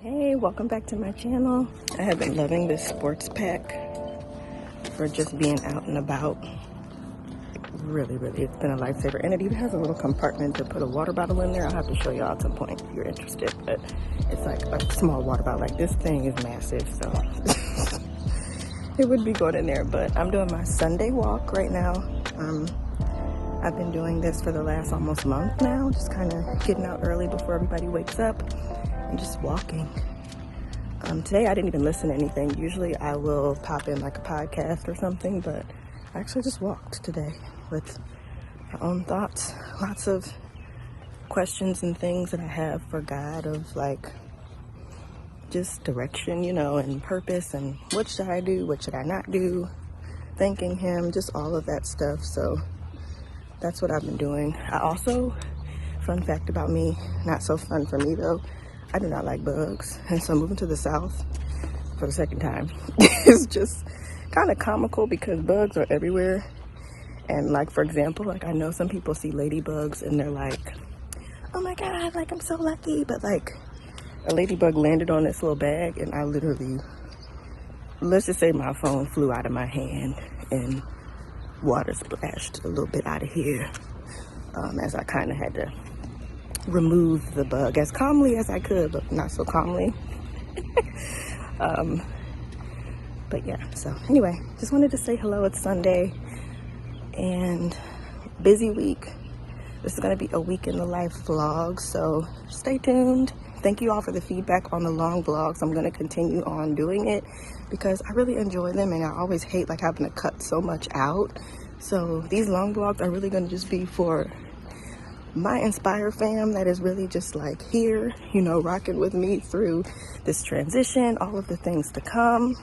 Hey, welcome back to my channel. I have been loving this sports pack for just being out and about. Really, it's been a lifesaver. And it even has a little compartment to put a water bottle in there. I'll have to show y'all at some point if you're interested. But it's like a small water bottle. Like, this thing is massive, so it would be going in there. But I'm doing my Sunday walk right now. I've been doing this for the last almost month now, just kind of getting out early before everybody wakes up and just walking. Today I didn't even listen to anything. Usually I will pop in like a podcast or something, but I actually just walked today with my own thoughts, lots of questions and things that I have for God, of like just direction, you know, and purpose, and what should I do, what should I not do, thanking Him, just all of that stuff. So that's what I've been doing. I also, fun fact about me, not so fun for me though, I do not like bugs. And so moving to the South for the second time is just kind of comical because bugs are everywhere. And like, for example, like I know some people see ladybugs and they're like, oh my God, like I'm so lucky. But like a ladybug landed on this little bag and I literally, let's just say my phone flew out of my hand and water splashed a little bit out of here, as I kind of had to remove the bug as calmly as I could, but not so calmly. But yeah, so anyway, just wanted to say hello. It's Sunday and busy week. This is going to be a week in the life vlog, so stay tuned. Thank you all for the feedback on the long vlogs. I'm going to continue on doing it because I really enjoy them, and I always hate like having to cut so much out. So these long vlogs are really going to just be for my Inspire fam that is really just like here, you know, rocking with me through this transition, all of the things to come,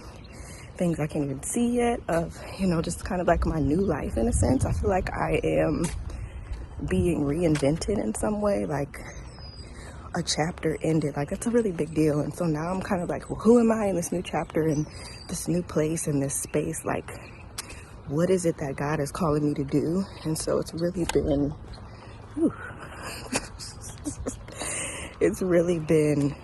things I can't even see yet, of, you know, just kind of like my new life in a sense. I feel like I am being reinvented in some way, like a chapter ended. Like, that's a really big deal. And so now I'm kind of like, well, who am I in this new chapter, in this new place, in this space? Like, what is it that God is calling me to do? And so it's really been, it's really been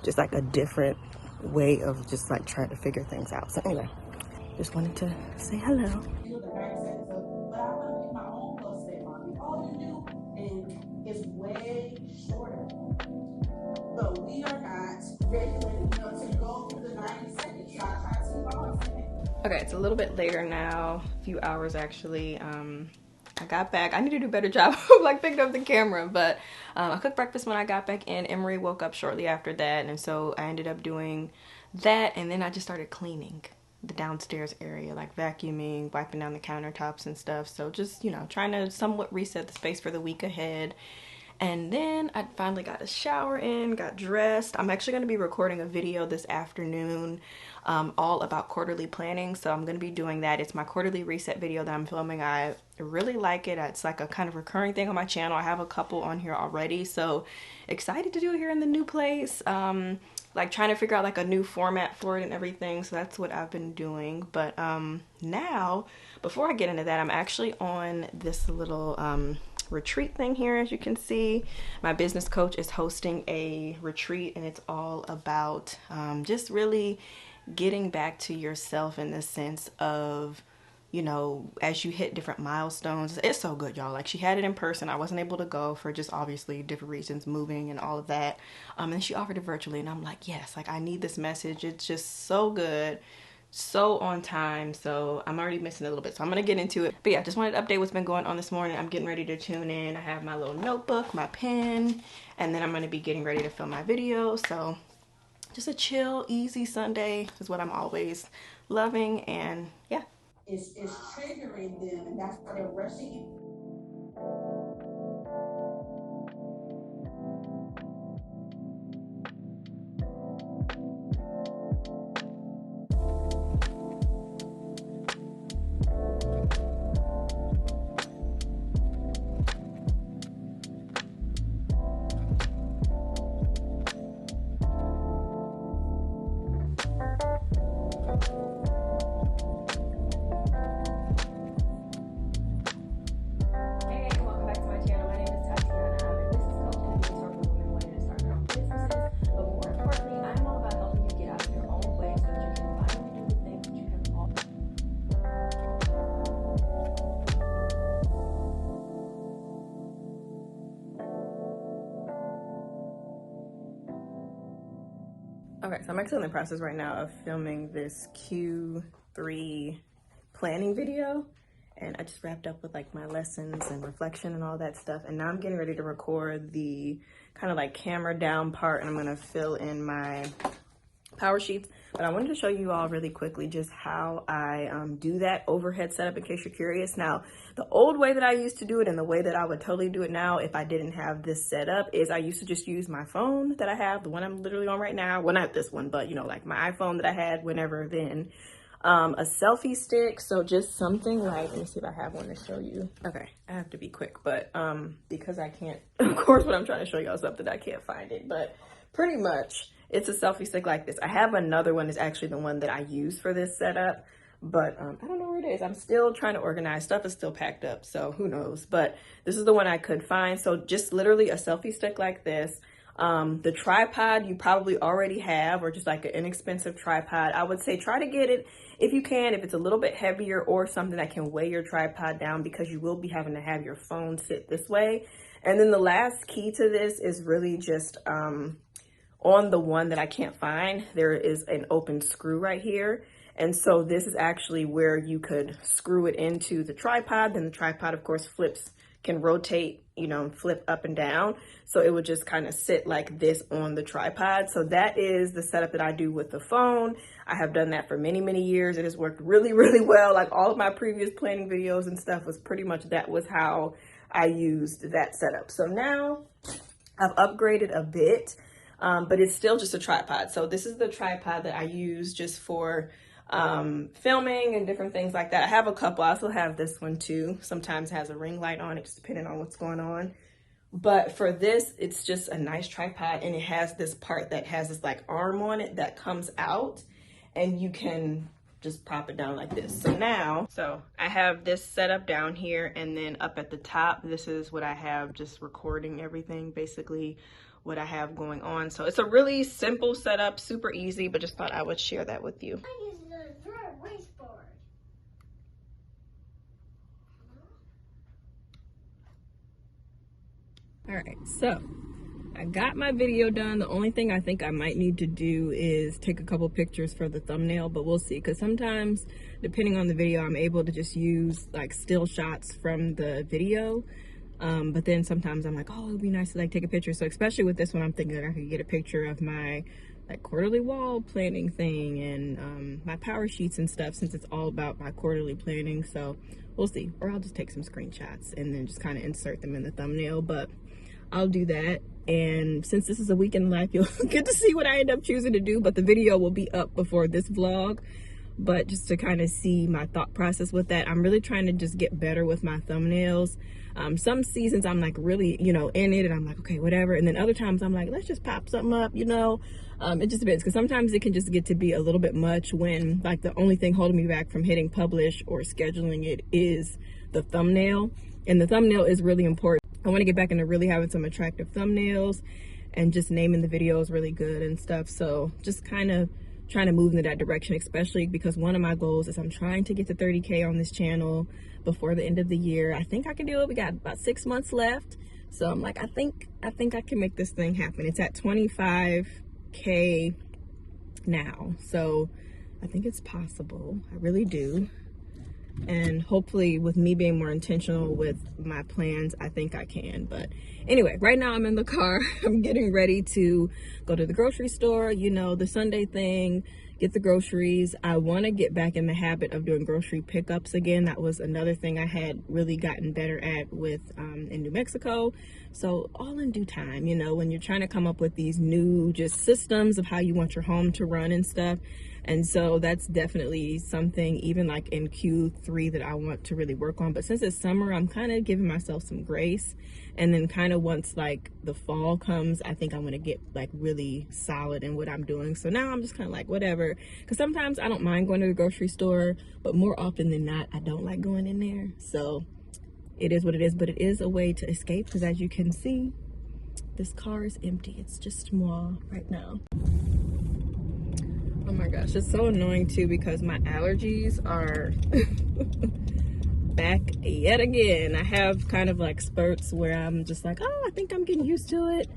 just like a different way of just like trying to figure things out. So anyway, just wanted to say hello. Is way shorter. But we are not regulated enough to go through the 90 seconds. Okay, it's a little bit later now, a few hours actually. I got back. I need to do a better job of like picking up the camera, but I cooked breakfast when I got back in. Emery woke up shortly after that, and so I ended up doing that, and then I just started cleaning the downstairs area, like vacuuming, wiping down the countertops and stuff. So just, you know, trying to somewhat reset the space for the week ahead. And then I finally got a shower in, got dressed. I'm actually going to be recording a video this afternoon all about quarterly planning. So I'm going to be doing that. It's my quarterly reset video that I'm filming. I really like it. It's like a kind of recurring thing on my channel. I have a couple on here already. So excited to do it here in the new place. Like trying to figure out like a new format for it and everything. So that's what I've been doing. But now, before I get into that, I'm actually on this little retreat thing here. As you can see, my business coach is hosting a retreat, and it's all about just really getting back to yourself in the sense of, you know, as you hit different milestones. It's so good, y'all. Like, she had it in person. I wasn't able to go for just obviously different reasons, moving and all of that. And she offered it virtually, and I'm like, yes, like I need this message. It's just so good, so on time. So I'm already missing a little bit, so I'm gonna get into it. But yeah, just wanted to update what's been going on this morning. I'm getting ready to tune in. I have my little notebook, my pen, and then I'm gonna be getting ready to film my video. So just a chill, easy Sunday is what I'm always loving. And yeah, It's triggering them, and that's why they're rushing you. hey, welcome back to my channel. My name is Tatiana. I'm a business coach and a mentor for women wanting to start their own businesses. But more Okay, so I'm actually in the process right now of filming this Q3 planning video, and I just wrapped up with like my lessons and reflection and all that stuff, and now I'm getting ready to record the kind of like camera down part, and I'm gonna fill in my power sheets. But I wanted to show you all really quickly just how I do that overhead setup, in case you're curious. Now, the old way that I used to do it and the way that I would totally do it now if I didn't have this set up is I used to just use my phone that I have, the one I'm literally on right now. Well, not this one, but you know, like my iPhone that I had whenever then. A selfie stick, so just something like, let me see if I have one to show you. Okay, I have to be quick, but because I can't, of course, when I'm trying to show y'all something, I can't find it, but pretty much it's a selfie stick like this. I have another one that's actually the one that I use for this setup, but I don't know where it is. I'm still trying to organize. Stuff is still packed up, so who knows, but this is the one I could find. So just literally a selfie stick like this. The tripod you probably already have, or just like an inexpensive tripod. I would say try to get it if you can, if it's a little bit heavier, or something that can weigh your tripod down, because you will be having to have your phone sit this way. And then the last key to this is really just on the one that I can't find, there is an open screw right here. And so this is actually where you could screw it into the tripod. Then the tripod, of course, can rotate, you know, flip up and down. So it would just kind of sit like this on the tripod. So that is the setup that I do with the phone. I have done that for many, many years. It has worked really, really well. Like all of my previous planning videos and stuff was pretty much, that was how I used that setup. So now I've upgraded a bit, but it's still just a tripod. So this is the tripod that I use just for filming and different things like that. I have a couple. I also have this one too. Sometimes it has a ring light on it, just depending on what's going on. But for this, it's just a nice tripod, and it has this part that has this like arm on it that comes out, and you can just prop it down like this. So I have this set up down here, and then up at the top, this is what I have just recording everything, basically what I have going on. So it's a really simple setup, super easy, but just thought I would share that with you. All right, so I got my video done. The only thing I think I might need to do is take a couple pictures for the thumbnail, but we'll see, because sometimes depending on the video, I'm able to just use like still shots from the video. But then sometimes I'm like, oh, it'd be nice to like take a picture. So especially with this one, I'm thinking that I could get a picture of my like quarterly wall planning thing and my power sheets and stuff, since it's all about my quarterly planning. So we'll see, or I'll just take some screenshots and then just kind of insert them in the thumbnail, but I'll do that. And since this is a week in life, you'll get to see what I end up choosing to do, but the video will be up before this vlog. But just to kind of see my thought process with that, I'm really trying to just get better with my thumbnails. Some seasons I'm like really, you know, in it, and I'm like, okay, whatever. And then other times I'm like, let's just pop something up, you know. It just depends, because sometimes it can just get to be a little bit much when like the only thing holding me back from hitting publish or scheduling it is the thumbnail. And the thumbnail is really important. I want to get back into really having some attractive thumbnails and just naming the videos really good and stuff. So just kind of trying to move into that direction, especially because one of my goals is I'm trying to get to 30K on this channel before the end of the year. I think I can do it. We got about 6 months left. So I'm like, I think I can make this thing happen. It's at 25K now. So I think it's possible. I really do. And hopefully with me being more intentional with my plans, I think I can. But anyway, right now I'm in the car. I'm getting ready to go to the grocery store, you know, the Sunday thing, get the groceries. I want to get back in the habit of doing grocery pickups again. That was another thing I had really gotten better at with in New Mexico. So all in due time, you know, when you're trying to come up with these new just systems of how you want your home to run and stuff. And so that's definitely something, even like in Q3, that I want to really work on. But since it's summer, I'm kind of giving myself some grace. And then kind of once like the fall comes, I think I'm going to get like really solid in what I'm doing. So now I'm just kind of like, whatever. Because sometimes I don't mind going to the grocery store, but more often than not, I don't like going in there. So it is what it is. But it is a way to escape, because as you can see, this car is empty. It's just moi right now. Oh my gosh, it's so annoying too, because my allergies are back yet again. I have kind of like spurts where I'm just like, oh, I think I'm getting used to it.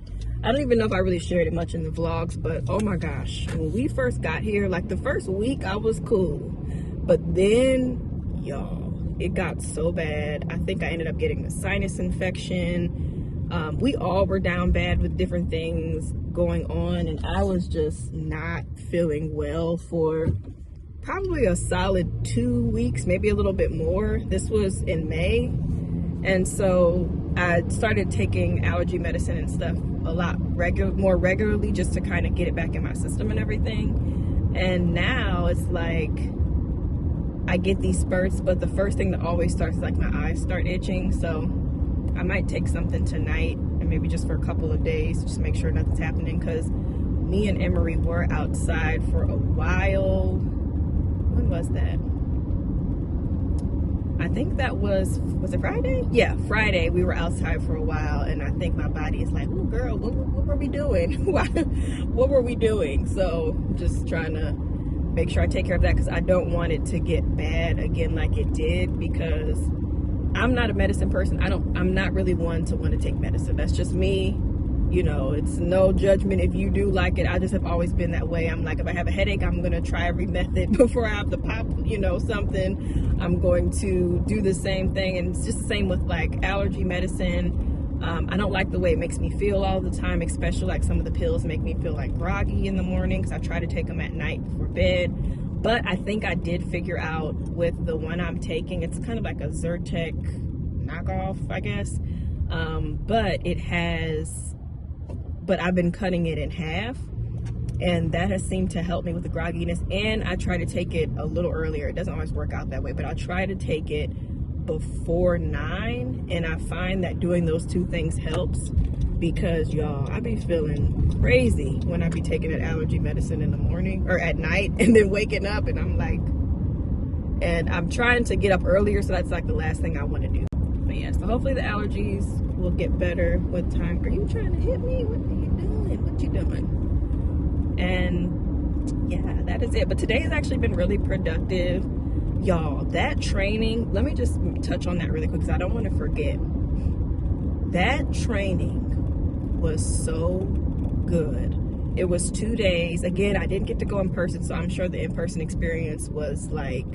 I don't even know if I really shared it much in the vlogs, but oh my gosh, when we first got here, like the first week I was cool, but then y'all, it got so bad. I think I ended up getting a sinus infection. We all were down bad with different things going on, and I was just not feeling well for probably a solid 2 weeks, maybe a little bit more. This was in May. And so I started taking allergy medicine and stuff a lot more regularly, just to kind of get it back in my system and everything. And now it's like I get these spurts, but the first thing that always starts is like my eyes start itching. So I might take something tonight and maybe just for a couple of days, just make sure nothing's happening, because me and Emery were outside for a while. When was that? I think that was it Friday? Yeah, Friday. We were outside for a while, and I think my body is like, oh girl, what were we doing? What were we doing? So just trying to make sure I take care of that, because I don't want it to get bad again like it did, because I'm not a medicine person. I'm not really one to want to take medicine. That's just me. You know, it's no judgment if you do like it. I just have always been that way. I'm like, if I have a headache, I'm going to try every method before I have to pop, something. I'm going to do the same thing. And it's just the same with like allergy medicine. I don't like the way it makes me feel all the time, especially like some of the pills make me feel like groggy in the morning, because I try to take them at night before bed. But I think I did figure out with the one I'm taking, it's kind of like a Zyrtec knockoff, I guess. But I've been cutting it in half, and that has seemed to help me with the grogginess. And I try to take it a little earlier. It doesn't always work out that way, but I try to take it before 9, and I find that doing those two things helps, because y'all, I be feeling crazy when I be taking that allergy medicine in the morning or at night, and then waking up and I'm like, and I'm trying to get up earlier, so that's like the last thing I want to do. But yeah, so hopefully the allergies will get better with time. Are you trying to hit me? What are you doing? What you doing? And yeah, that is it. But today has actually been really productive. Y'all, that training, let me just touch on that really quick, because I don't want to forget. That training was so good. It was 2 days. Again, I didn't get to go in person, so I'm sure the in-person experience was like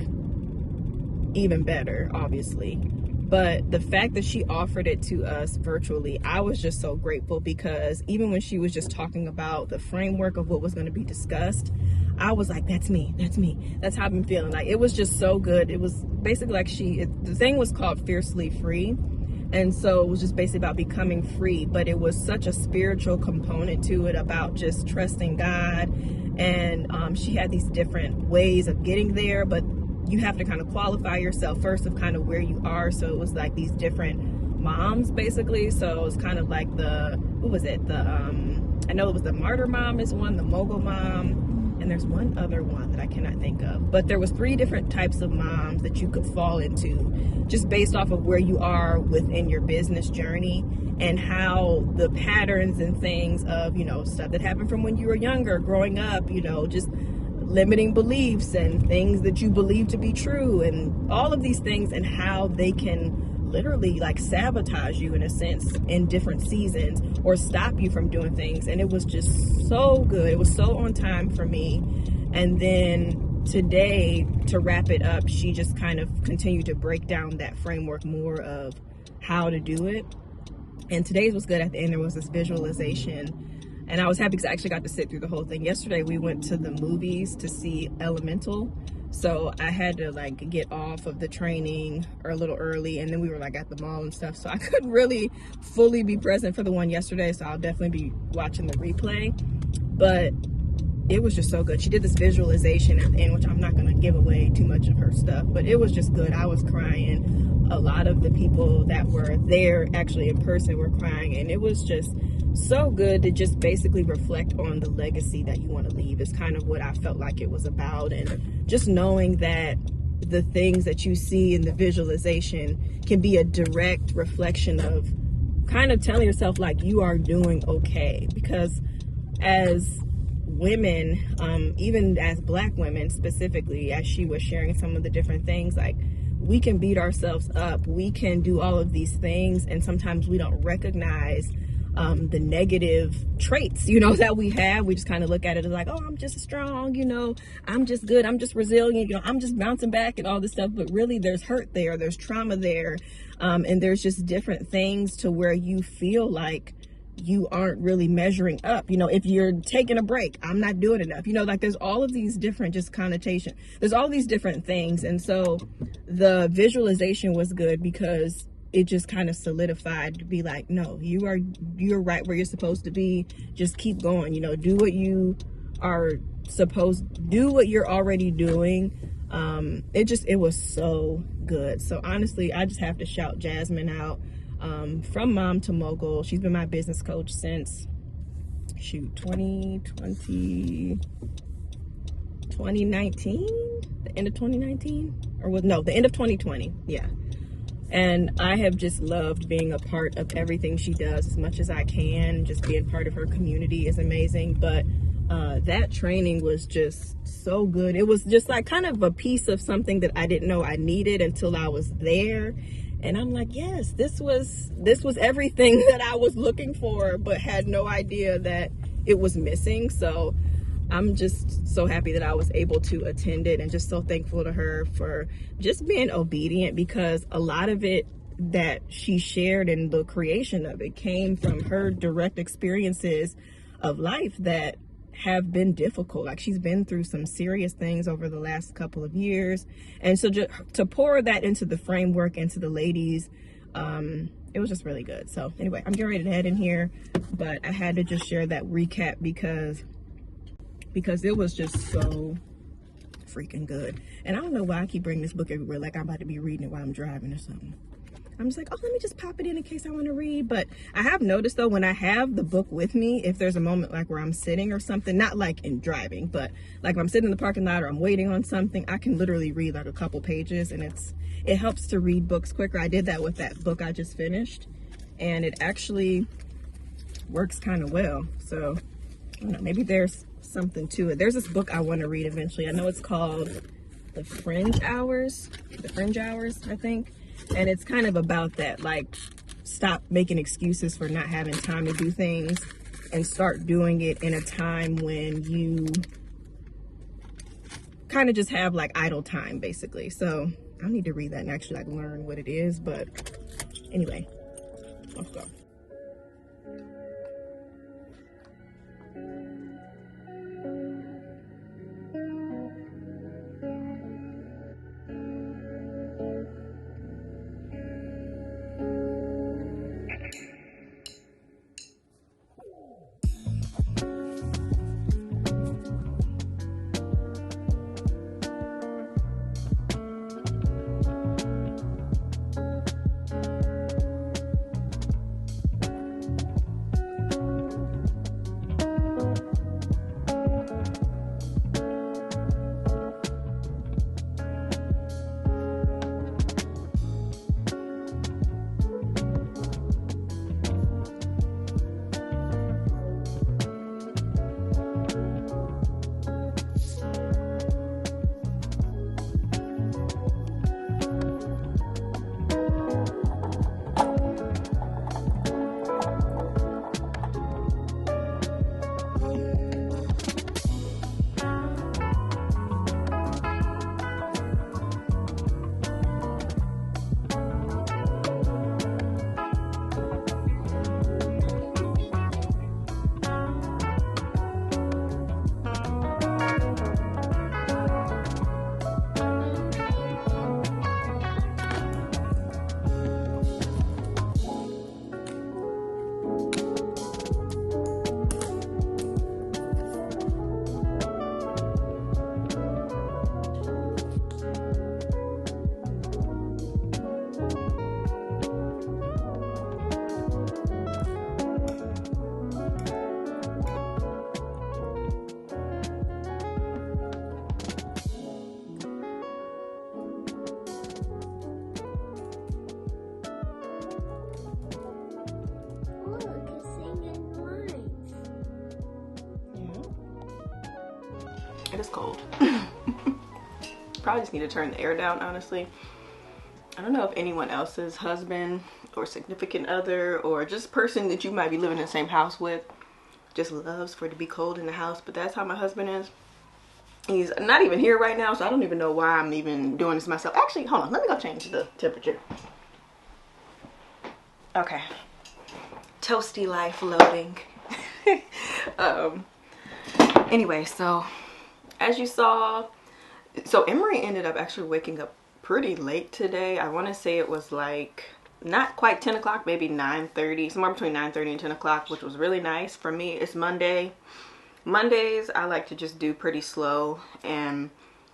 even better, obviously. But the fact that she offered it to us virtually, I was just so grateful, because even when she was just talking about the framework of what was going to be discussed, I was like, that's me. That's how I've been feeling. Like, it was just so good. It was basically like the thing was called Fiercely Free. And so it was just basically about becoming free, but it was such a spiritual component to it, about just trusting God. And she had these different ways of getting there, but you have to kind of qualify yourself first of kind of where you are. So it was like these different moms, basically. So it was kind of like I know it was the martyr mom is one, the mogul mom, and there's one other one that I cannot think of. But there was 3 different types of moms that you could fall into, just based off of where you are within your business journey, and how the patterns and things of, stuff that happened from when you were younger, growing up, just limiting beliefs and things that you believe to be true, and all of these things, and how they can literally like sabotage you in a sense in different seasons, or stop you from doing things. And it was just so good. It was so on time for me. And then today, to wrap it up, she just kind of continued to break down that framework more of how to do it. And today's was good. At the end, there was this visualization. And I was happy because I actually got to sit through the whole thing. Yesterday, we went to the movies to see Elemental. So I had to like get off of the training a little early, and then we were like at the mall and stuff. So I couldn't really fully be present for the one yesterday. So I'll definitely be watching the replay. But it was just so good. She did this visualization at the end, which I'm not going to give away too much of her stuff, but it was just good. I was crying. A lot of the people that were there actually in person were crying, and it was just so good to just basically reflect on the legacy that you want to leave is kind of what I felt like it was about. And just knowing that the things that you see in the visualization can be a direct reflection of kind of telling yourself like you are doing okay. Because as women, even as Black women specifically, as she was sharing some of the different things, like we can beat ourselves up, we can do all of these things, and sometimes we don't recognize the negative traits, you know, that we have. We just kind of look at it as like, oh, I'm just strong, you know, I'm just good, I'm just resilient, you know, I'm just bouncing back and all this stuff. But really there's hurt there, there's trauma there, and there's just different things to where you feel like you aren't really measuring up. You know, if you're taking a break, I'm not doing enough, you know, like there's all of these different just connotation, there's all these different things. And so the visualization was good because it just kind of solidified to be like, no, you're right where you're supposed to be. Just keep going, you know, do what you are do what you're already doing. It was so good. So honestly, I just have to shout Jasmine out, from mom to mogul. She's been my business coach since 2019, the end of 2019, the end of 2020. Yeah. And I have just loved being a part of everything she does as much as I can. Just being part of her community is amazing. But that training was just so good. It was just like kind of a piece of something that I didn't know I needed until I was there. And I'm like, yes, this was everything that I was looking for, but had no idea that it was missing. So I'm just so happy that I was able to attend it, and just so thankful to her for just being obedient, because a lot of it that she shared in the creation of it came from her direct experiences of life that have been difficult. Like, she's been through some serious things over the last couple of years. And so just to pour that into the framework, into the ladies, it was just really good. So anyway, I'm getting ready to head in here, but I had to just share that recap because it was just so freaking good. And I don't know why I keep bringing this book everywhere, like I'm about to be reading it while I'm driving or something. I'm just like, oh, let me just pop it in case I want to read. But I have noticed, though, when I have the book with me, if there's a moment like where I'm sitting or something, not like in driving, but like if I'm sitting in the parking lot or I'm waiting on something, I can literally read like a couple pages, and it helps to read books quicker. I did that with that book I just finished, and it actually works kind of well. So I don't know, maybe there's something to it. There's this book I want to read eventually. I know it's called The Fringe Hours, I think. And it's kind of about that, like, stop making excuses for not having time to do things and start doing it in a time when you kind of just have like idle time, basically. So I need to read that and actually like learn what it is. But anyway, let's go. It is cold. Probably just need to turn the air down, honestly. I don't know if anyone else's husband or significant other or just person that you might be living in the same house with just loves for it to be cold in the house. But that's how my husband is. He's not even here right now, so I don't even know why I'm even doing this myself. Actually, hold on, let me go change the temperature. Okay, toasty life loading. Anyway, so as you saw, so Emery ended up actually waking up pretty late today. I want to say it was like not quite 10 o'clock, maybe 9:30, somewhere between 9:30 and 10 o'clock, which was really nice for me. It's Monday. Mondays I like to just do pretty slow, and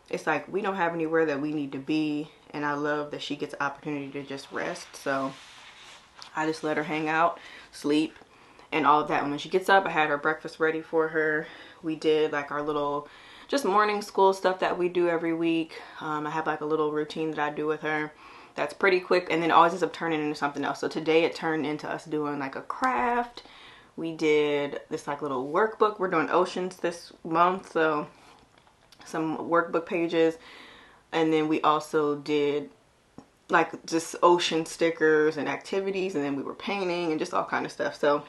it's like we don't have anywhere that we need to be, and I love that she gets the opportunity to just rest. So I just let her hang out, sleep, and all of that. And when she gets up, I had her breakfast ready for her. We did like our little just morning school stuff that we do every week. I have like a little routine that I do with her that's pretty quick, and then it always ends up turning into something else. So today it turned into us doing like a craft. We did this like little workbook. We're doing oceans this month, so some workbook pages. And then we also did like just ocean stickers and activities, and then we were painting and just all kind of stuff. So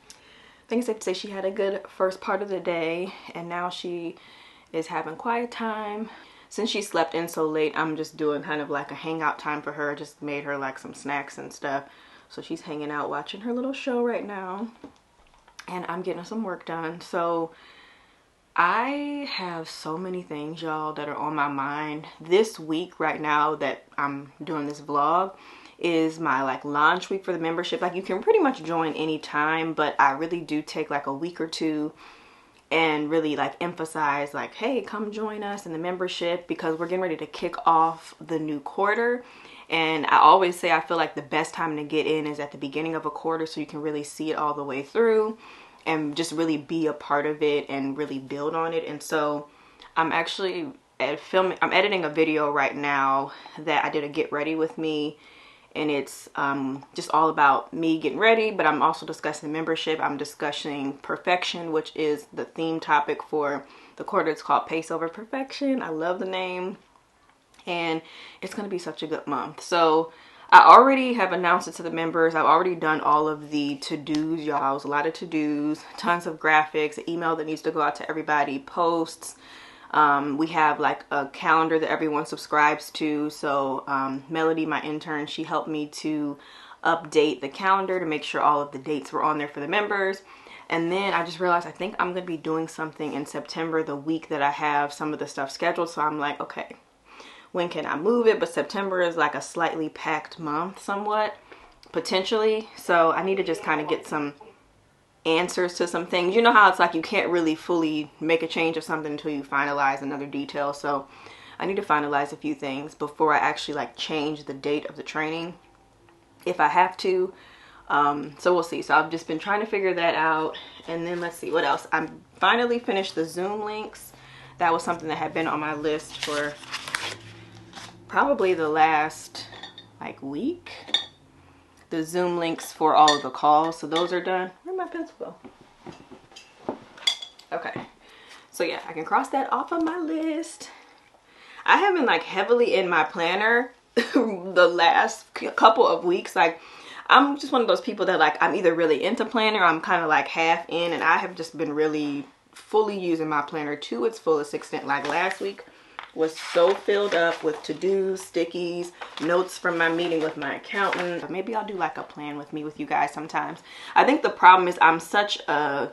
I think it's safe to say she had a good first part of the day, and now she is having quiet time. Since she slept in so late, I'm just doing kind of like a hangout time for her. Just made her like some snacks and stuff. So she's hanging out watching her little show right now, and I'm getting some work done. So I have so many things, y'all, that are on my mind this week right now that I'm doing this vlog. Is my like launch week for the membership. Like you can pretty much join anytime, but I really do take like a week or two and really like emphasize like, hey, come join us in the membership, because we're getting ready to kick off the new quarter. And I always say I feel like the best time to get in is at the beginning of a quarter, so you can really see it all the way through and just really be a part of it and really build on it. And so I'm actually I'm editing a video right now that I did a get ready with me, and it's just all about me getting ready, but I'm also discussing membership. I'm discussing perfection, which is the theme topic for the quarter. It's called Pace Over Perfection. I love the name, and it's going to be such a good month. So I already have announced it to the members. I've already done all of the to-dos, y'all. It was a lot of to-dos, tons of graphics, an email that needs to go out to everybody, posts. We have like a calendar that everyone subscribes to. So Melody, my intern, she helped me to update the calendar to make sure all of the dates were on there for the members. And then I just realized I think I'm going to be doing something in September, the week that I have some of the stuff scheduled. So I'm like, okay, when can I move it? But September is like a slightly packed month somewhat, potentially. So I need to just kind of get some answers to some things. You know how it's like you can't really fully make a change of something until you finalize another detail. So I need to finalize a few things before I actually like change the date of the training, if I have to. So we'll see. So I've just been trying to figure that out. And then let's see what else. I finally finished the Zoom links. That was something that had been on my list for probably the last like week. The Zoom links for all of the calls. So those are done. Where'd my pencil go? Okay. So yeah, I can cross that off of my list. I have been like heavily in my planner the last couple of weeks. Like I'm just one of those people that like I'm either really into planner or I'm kind of like half in, and I have just been really fully using my planner to its fullest extent. Like last week was so filled up with to-dos, stickies, notes from my meeting with my accountant. Maybe I'll do like a plan with me with you guys sometimes. I think the problem is I'm such a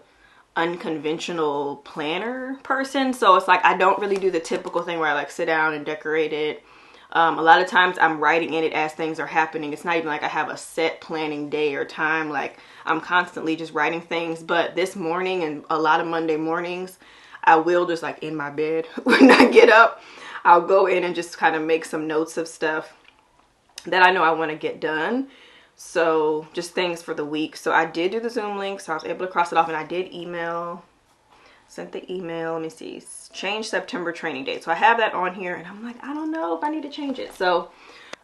unconventional planner person, so it's like I don't really do the typical thing where I like sit down and decorate it. A lot of times I'm writing in it as things are happening. It's not even like I have a set planning day or time. Like I'm constantly just writing things. But this morning and a lot of Monday mornings, I will just like in my bed when I get up, I'll go in and just kind of make some notes of stuff that I know I want to get done. So just things for the week. So I did do the Zoom link, so I was able to cross it off, and I did sent the email. Let me see, change September training date. So I have that on here, and I'm like, I don't know if I need to change it. So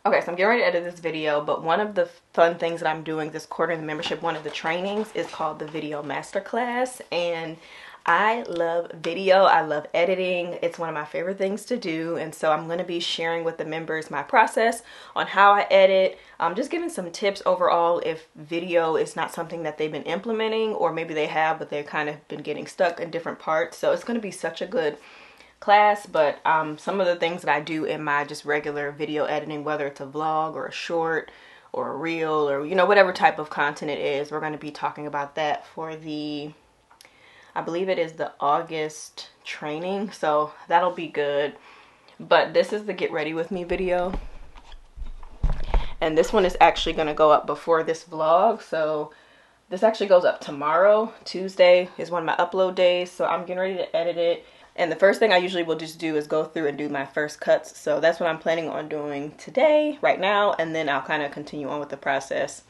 okay, so I'm getting ready to edit this video, but one of the fun things that I'm doing this quarter in the membership, one of the trainings is called the Video Masterclass, and I love video. I love editing. It's one of my favorite things to do. And so I'm going to be sharing with the members my process on how I edit. I'm just giving some tips overall if video is not something that they've been implementing, or maybe they have, but they've kind of been getting stuck in different parts. So it's going to be such a good class. But some of the things that I do in my just regular video editing, whether it's a vlog or a short or a reel or, you know, whatever type of content it is, we're going to be talking about that for the, I believe it is the August training, so that'll be good. But this is the get ready with me video, and this one is actually going to go up before this vlog, so this actually goes up tomorrow. Tuesday is one of my upload days, so I'm getting ready to edit it. And the first thing I usually will just do is go through and do my first cuts, so that's what I'm planning on doing today, right now, and then I'll kind of continue on with the process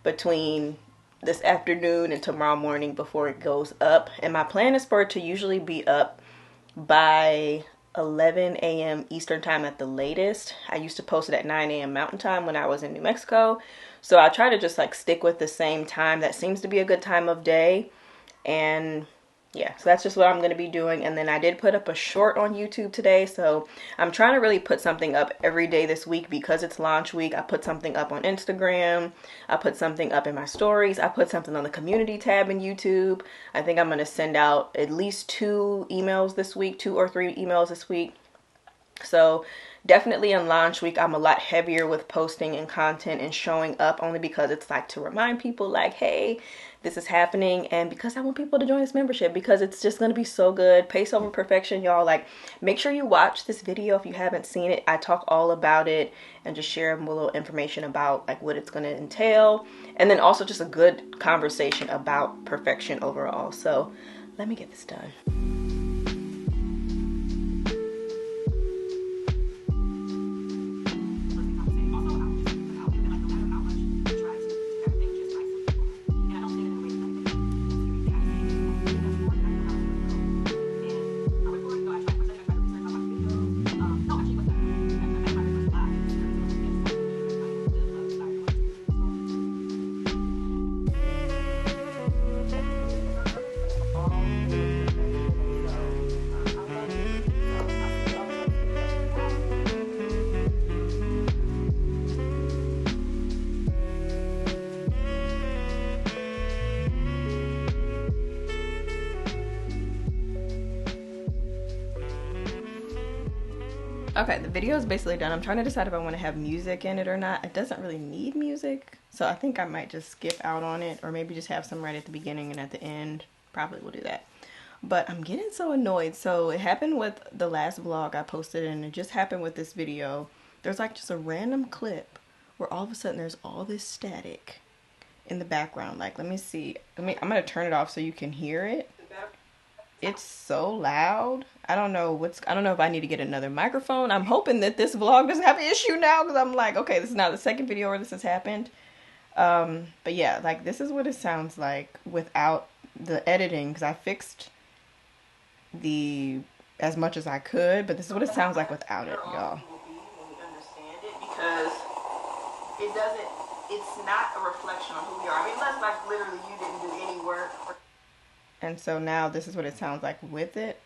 between this afternoon and tomorrow morning before it goes up. And my plan is for it to usually be up by 11 a.m. Eastern time at the latest. I used to post it at 9 a.m. Mountain time when I was in New Mexico, so I try to just like stick with the same time. That seems to be a good time of day. And yeah, so that's just what I'm going to be doing. And then I did put up a short on YouTube today, so I'm trying to really put something up every day this week because it's launch week. I put something up on Instagram, I put something up in my stories, I put something on the community tab in YouTube. I think I'm going to send out at least 2 emails this week, 2 or 3 emails this week. So definitely in launch week, I'm a lot heavier with posting and content and showing up, only because it's like to remind people like, hey, this is happening, and because I want people to join this membership because it's just going to be so good. Pace over perfection, y'all. Like, make sure you watch this video if you haven't seen it. I talk all about it and just share a little information about like what it's going to entail, and then also just a good conversation about perfection overall. So let me get this done. Okay, the video is basically done. I'm trying to decide if I want to have music in it or not. It doesn't really need music, so I think I might just skip out on it, or maybe just have some right at the beginning and at the end. Probably will do that. But I'm getting so annoyed. So it happened with the last vlog I posted, and it just happened with this video. There's like just a random clip where all of a sudden there's all this static in the background. Like, let me see. I'm gonna turn it off so you can hear it. It's so loud. I don't know if I need to get another microphone. I'm hoping that this vlog doesn't have an issue now, because I'm like, okay, this is now the second video where this has happened. But yeah, like this is what it sounds like without the editing, because I fixed as much as I could, but this is what it sounds like without it, y'all. Because it's not a reflection on who we are. I mean, unless like literally you didn't do any work. And so now this is what it sounds like with it.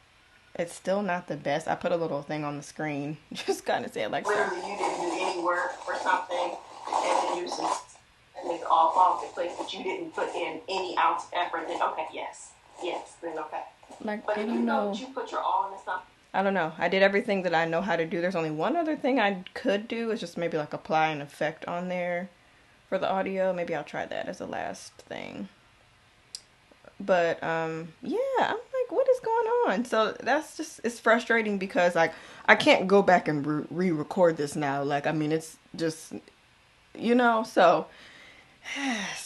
It's still not the best. I put a little thing on the screen, just kind of say like, literally you didn't do any work or something, and then you just make it all fall into place, but you didn't put in any ounce of effort. Then okay, yes, then okay. Like, but if you know that you put your all into something. I don't know. I did everything that I know how to do. There's only one other thing I could do, is just maybe like apply an effect on there for the audio. Maybe I'll try that as the last thing. But yeah, I'm like, what is going on? So that's just, it's frustrating because like I can't go back and re-record this now. Like, I mean, it's just, you know, so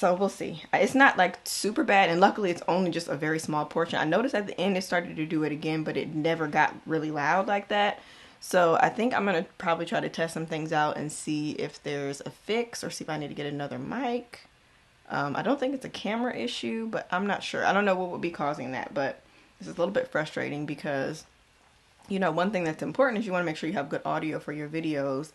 we'll see. It's not like super bad, and luckily it's only just a very small portion. I noticed at the end it started to do it again, but it never got really loud like that. So I think I'm gonna probably try to test some things out and see if there's a fix, or see if I need to get another mic. I don't think it's a camera issue, but I'm not sure. I don't know what would be causing that, but this is a little bit frustrating because, you know, one thing that's important is you want to make sure you have good audio for your videos,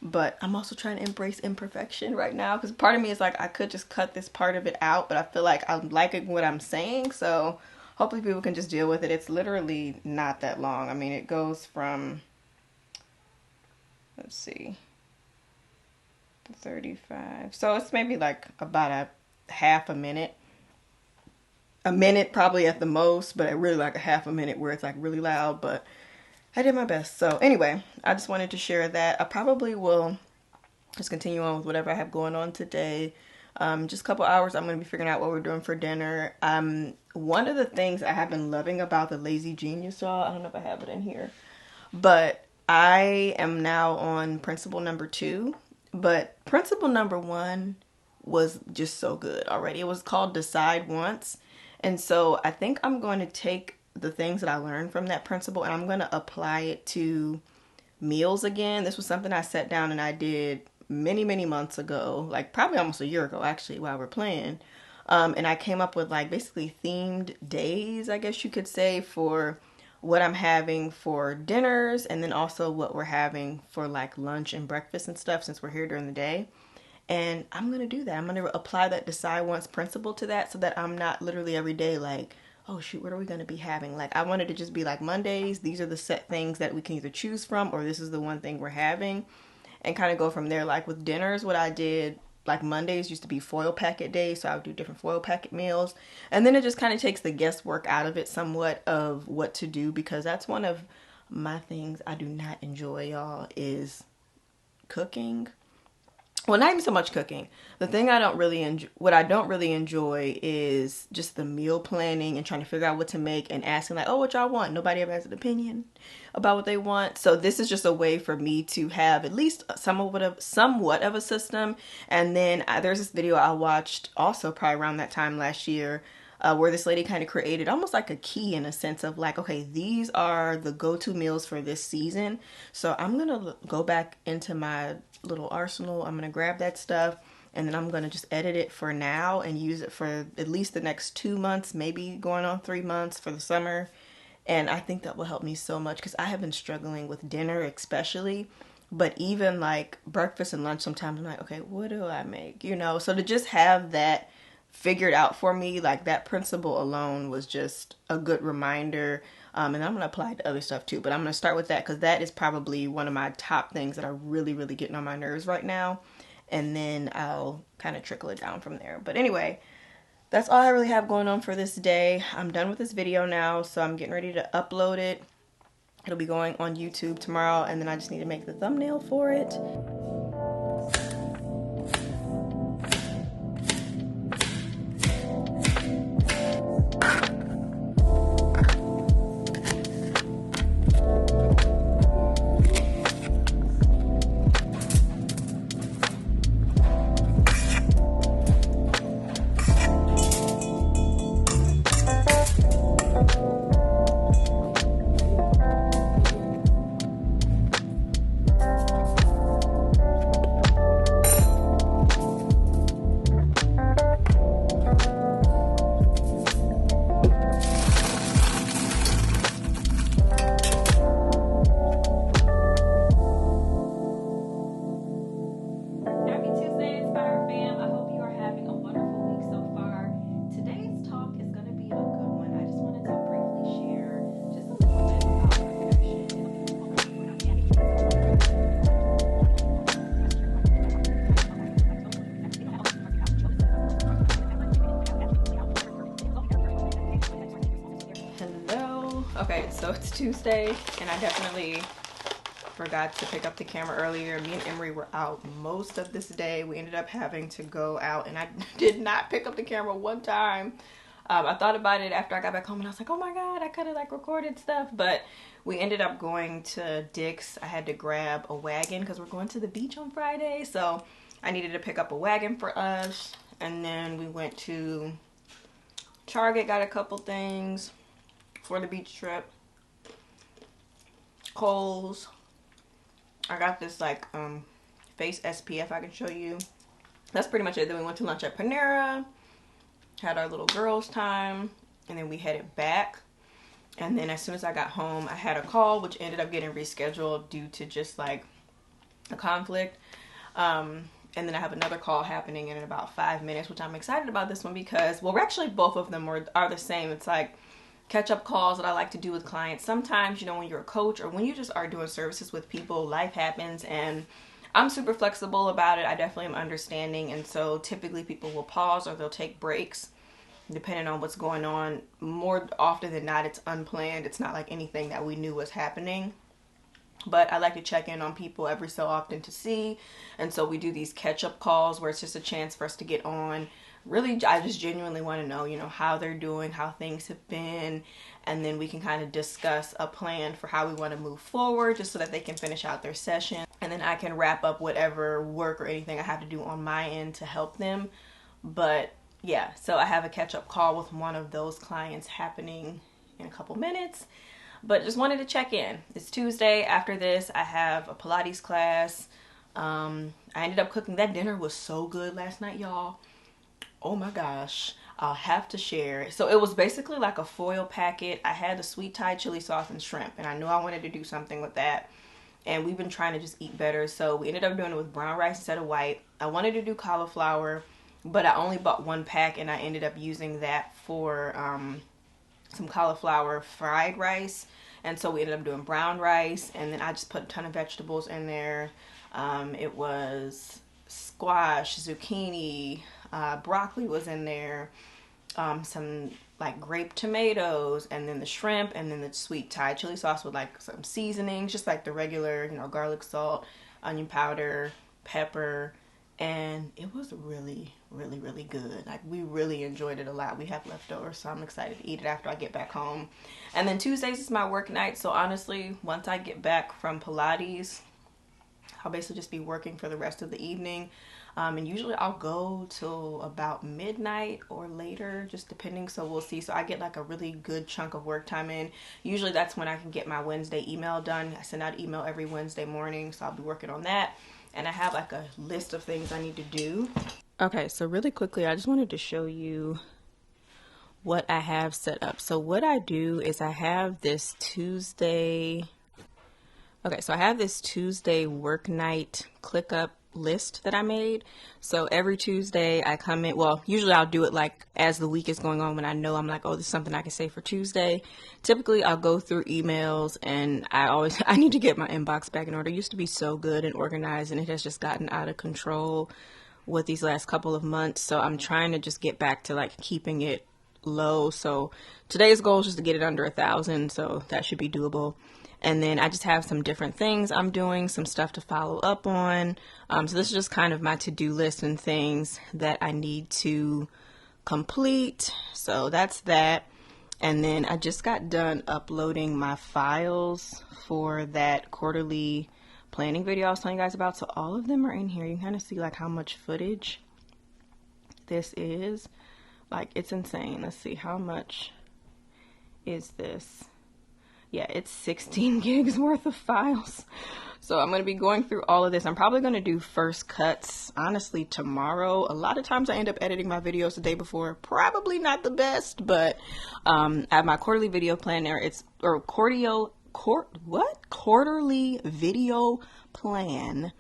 but I'm also trying to embrace imperfection right now, because part of me is like, I could just cut this part of it out, but I feel like I'm liking what I'm saying, so hopefully people can just deal with it. It's literally not that long. I mean, it goes from, let's see, 35. So it's maybe like about a half a minute. A minute probably at the most, but really like a half a minute where it's like really loud, but I did my best. So anyway, I just wanted to share that. I probably will just continue on with whatever I have going on today. Just a couple hours, I'm going to be figuring out what we're doing for dinner. One of the things I have been loving about the Lazy Genius, y'all, I don't know if I have it in here, but I am now on principle number 2. But principle number 1 was just so good already. It was called Decide Once. And so I think I'm going to take the things that I learned from that principle and I'm going to apply it to meals again. This was something I sat down and I did many months ago, like probably almost a year ago actually, while we're playing. And I came up with like basically themed days, I guess you could say, for what I'm having for dinners and then also what we're having for like lunch and breakfast and stuff since we're here during the day. And I'm going to do that. I'm going to apply that Decide Once principle to that so that I'm not literally every day like, oh shoot, what are we going to be having? Like I wanted to just be like Mondays, these are the set things that we can either choose from or this is the one thing we're having and kind of go from there. Like with dinners, what I did, like Mondays used to be foil packet days, so I would do different foil packet meals. And then it just kind of takes the guesswork out of it somewhat of what to do because that's one of my things I do not enjoy, y'all, is cooking. Well, not even so much cooking. The thing I don't really enjoy, what I don't really enjoy is just the meal planning and trying to figure out what to make and asking like, oh, what y'all want? Nobody ever has an opinion about what they want. So this is just a way for me to have at least somewhat of a system. And then there's this video I watched also probably around that time last year where this lady kind of created almost like a key in a sense of like, okay, these are the go-to meals for this season. So I'm going to go back into my little arsenal. I'm going to grab that stuff and then I'm going to just edit it for now and use it for at least the next 2 months, maybe going on 3 months for the summer. And I think that will help me so much because I have been struggling with dinner especially, but even like breakfast and lunch sometimes I'm like, okay, what do I make? You know, so to just have that figured out for me, like that principle alone was just a good reminder. And I'm going to apply it to other stuff too, but I'm going to start with that because that is probably one of my top things that are really getting on my nerves right now. And then I'll kind of trickle it down from there. But anyway, that's all I really have going on for this day. I'm done with this video now, so I'm getting ready to upload it. It'll be going on YouTube tomorrow, and then I just need to make the thumbnail for it. Okay, so it's Tuesday, and I definitely forgot to pick up the camera earlier. Me and Emery were out most of this day. We ended up having to go out, and I did not pick up the camera one time. I thought about it after I got back home, and I was like, oh my god, I could have like recorded stuff, but we ended up going to Dick's. I had to grab a wagon because we're going to the beach on Friday, so I needed to pick up a wagon for us. And then we went to Target, got a couple things for the beach trip. Kohl's. I got this like face SPF I can show you. That's pretty much it. Then we went to lunch at Panera, had our little girls time, and then we headed back. And then as soon as I got home, I had a call which ended up getting rescheduled due to just like a conflict. And then I have another call happening in about 5 minutes, which I'm excited about this one because, well, actually both of them are the same. It's like catch-up calls that I like to do with clients. Sometimes, you know, when you're a coach or when you just are doing services with people, life happens, and I'm super flexible about it. I definitely am understanding, and so typically people will pause or they'll take breaks depending on what's going on. More often than not, it's unplanned. It's not like anything that we knew was happening. But I like to check in on people every so often to see. And so we do these catch-up calls where it's just a chance for us to get on. Really, I just genuinely want to know, you know, how they're doing, how things have been. And then we can kind of discuss a plan for how we want to move forward, just so that they can finish out their session. And then I can wrap up whatever work or anything I have to do on my end to help them. But yeah, so I have a catch-up call with one of those clients happening in a couple minutes. But just wanted to check in. It's Tuesday. After this, I have a Pilates class. I ended up cooking. That dinner was so good last night, y'all. Oh my gosh. I'll have to share it. So it was basically like a foil packet. I had the sweet Thai chili sauce and shrimp, and I knew I wanted to do something with that. And we've been trying to just eat better. So we ended up doing it with brown rice instead of white. I wanted to do cauliflower, but I only bought one pack, and I ended up using that for some cauliflower fried rice. And so we ended up doing brown rice, and then I just put a ton of vegetables in there. It was squash, zucchini, broccoli was in there, some like grape tomatoes, and then the shrimp, and then the sweet Thai chili sauce with like some seasonings, just like the regular, you know, garlic, salt, onion powder, pepper. And it was really, really, really good. Like, we really enjoyed it a lot. We have leftovers, so I'm excited to eat it after I get back home. And then Tuesdays is my work night. So honestly, once I get back from Pilates, I'll basically just be working for the rest of the evening. And usually I'll go till about midnight or later, just depending. So we'll see. So I get like a really good chunk of work time in. Usually that's when I can get my Wednesday email done. I send out email every Wednesday morning, so I'll be working on that. And I have like a list of things I need to do. Okay, so really quickly, I just wanted to show you what I have set up. So what I do is I have this Tuesday. Okay, so I have this Tuesday work night ClickUp list that I made. So every Tuesday I come in, well, usually I'll do it like as the week is going on, when I know I'm like, oh, this is something I can say for Tuesday. Typically I'll go through emails, and I need to get my inbox back in order. It used to be so good and organized, and it has just gotten out of control with these last couple of months. So I'm trying to just get back to like keeping it low. So today's goal is just to get it under 1,000. So that should be doable. And then I just have some different things I'm doing, some stuff to follow up on. So this is just kind of my to-do list and things that I need to complete. So that's that. And then I just got done uploading my files for that quarterly planning video I was telling you guys about. So all of them are in here. You can kind of see like how much footage this is. Like, it's insane. Let's see, how much is this? Yeah, it's 16 gigs worth of files. So I'm going to be going through all of this. I'm probably going to do first cuts, honestly, tomorrow. A lot of times I end up editing my videos the day before. Probably not the best, but I have my quarterly video planner. It's, or quarterly video plan.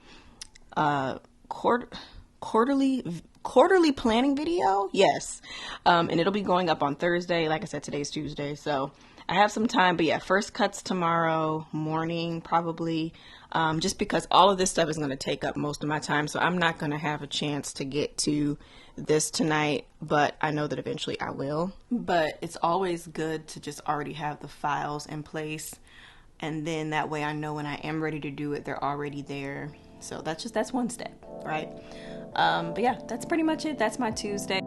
Quarterly planning video. Yes. And it'll be going up on Thursday. Like I said, today's Tuesday. So I have some time, but yeah, first cuts tomorrow morning, probably, just because all of this stuff is going to take up most of my time. So I'm not going to have a chance to get to this tonight, but I know that eventually I will. But it's always good to just already have the files in place. And then that way I know when I am ready to do it, they're already there. So that's one step, right? But yeah, that's pretty much it. That's my Tuesday.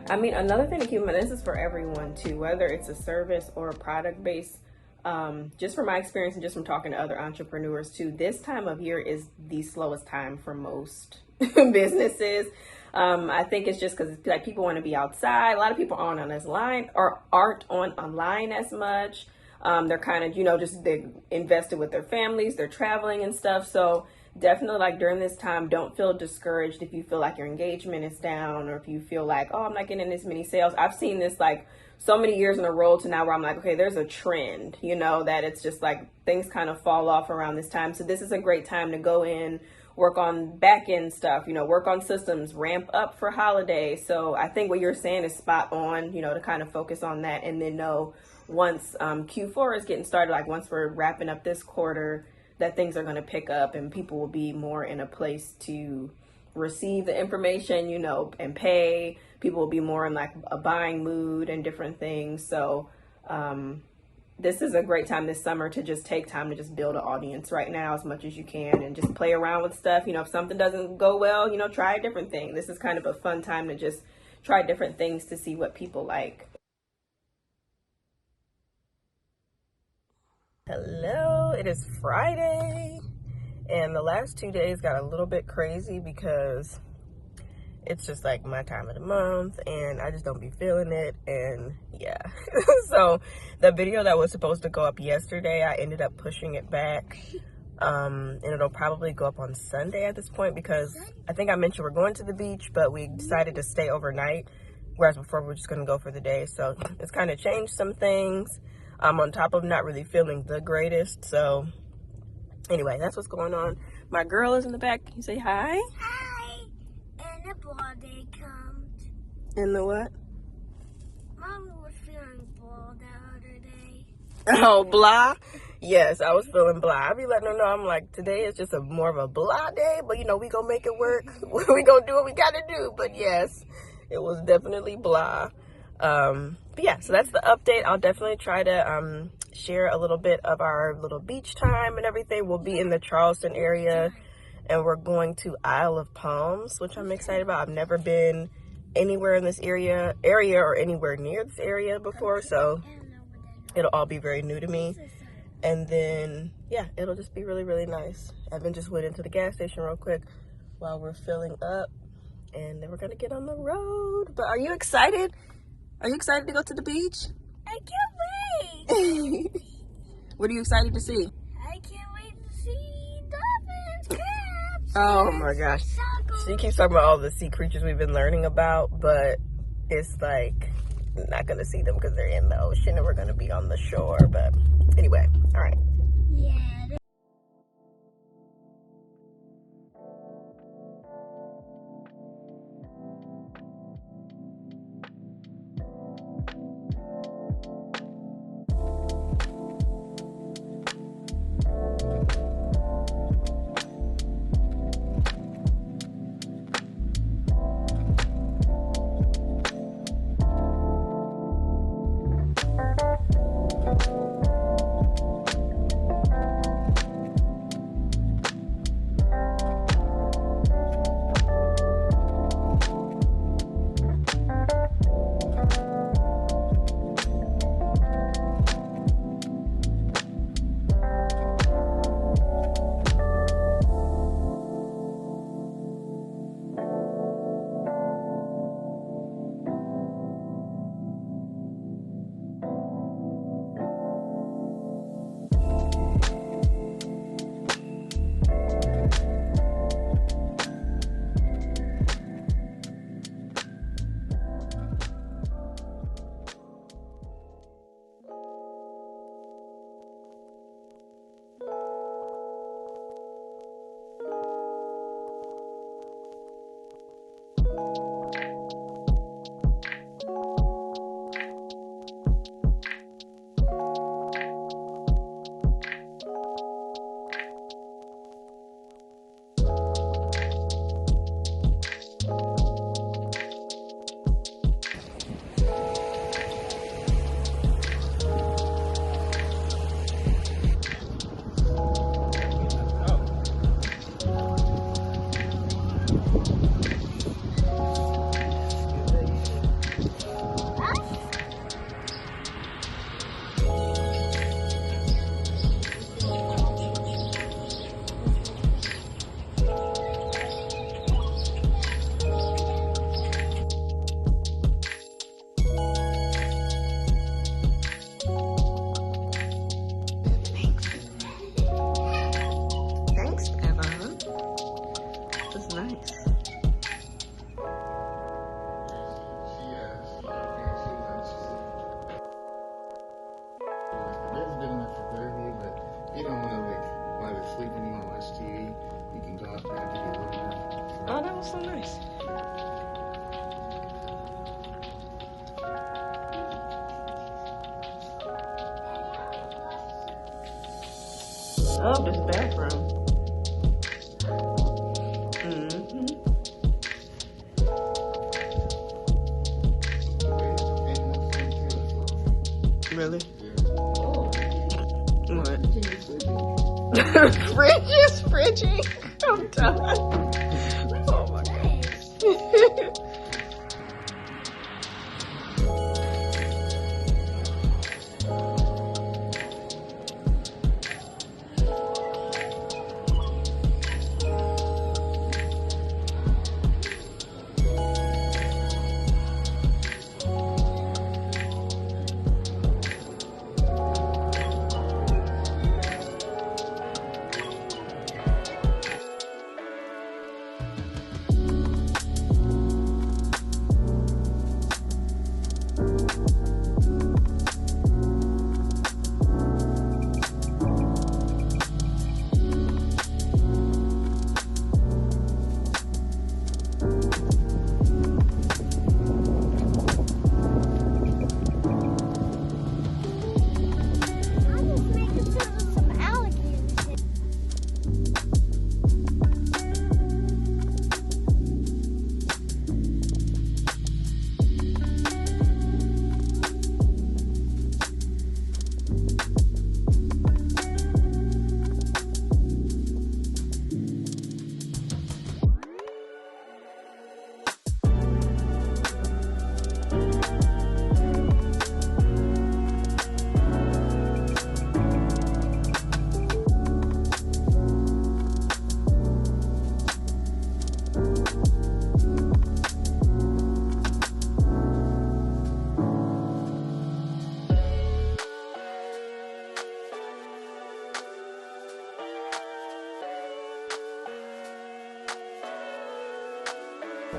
I mean, another thing to keep in mind, this is for everyone too, whether it's a service or a product based. Just from my experience and just from talking to other entrepreneurs too, this time of year is the slowest time for most businesses. I think it's just because like people want to be outside. A lot of people aren't on online as much. They're kind of, just they're invested with their families, they're traveling and stuff. So definitely like during this time, don't feel discouraged if you feel like your engagement is down or if you feel like, oh, I'm not getting as many sales. I've seen this like so many years in a row to now where I'm like, okay, there's a trend, that it's just like things kind of fall off around this time. So this is a great time to go in, work on back end stuff, work on systems, ramp up for holidays. So I think what you're saying is spot on, to kind of focus on that and then know once Q4 is getting started, like once we're wrapping up this quarter, that things are going to pick up and people will be more in a place to receive the information, and pay. People will be more in like a buying mood and different things. So this is a great time this summer to just take time to just build an audience right now as much as you can and just play around with stuff. If something doesn't go well, try a different thing. This is kind of a fun time to just try different things to see what people like. Hello, it is Friday, and the last 2 days got a little bit crazy because it's just like my time of the month and I just don't be feeling it. And yeah, so the video that was supposed to go up yesterday, I ended up pushing it back, and it'll probably go up on Sunday at this point because I think I mentioned we're going to the beach, but we decided to stay overnight, whereas before we were just going to go for the day. So it's kind of changed some things. On top of not really feeling the greatest. So anyway, that's what's going on. My girl is in the back. Can you say hi? Hi. And the blah day comes. And the what? Mommy was feeling blah the other day. Oh, blah? Yes, I was feeling blah. I be letting her know, I'm like, today is just more of a blah day, but we gonna make it work. We gonna do what we gotta do. But yes, it was definitely blah. But yeah, so that's the update. I'll definitely try to share a little bit of our little beach time and everything. We'll be in the Charleston area and we're going to Isle of Palms, which I'm excited about. I've never been anywhere in this area or anywhere near this area before, so it'll all be very new to me. And then yeah, it'll just be really, really nice. Evan just went into the gas station real quick while we're filling up, and then we're gonna get on the road. But are you excited? Are you excited to go to the beach? I can't wait. What are you excited to see? I can't wait to see dolphins, crabs. Oh my gosh. She keeps talking about all the sea creatures we've been learning about, but it's like not going to see them because they're in the ocean and we're going to be on the shore. But anyway, all right. Yeah. looks so nice. Oh, this bathroom. Really? What? Fridge is fridging. I'm done. Oh my god.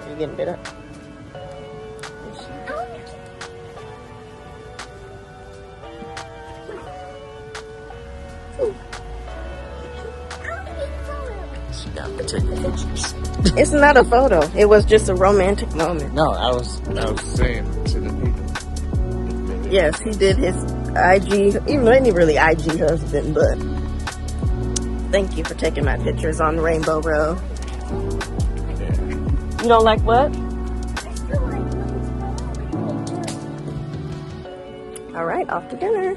You getting bit up? It's not a photo. It was just a romantic moment. No, I was saying to the people. Yes, he did his IG, even though he ain't really IG husband, but thank you for taking my pictures on Rainbow Road. You don't like what? All right, off to dinner.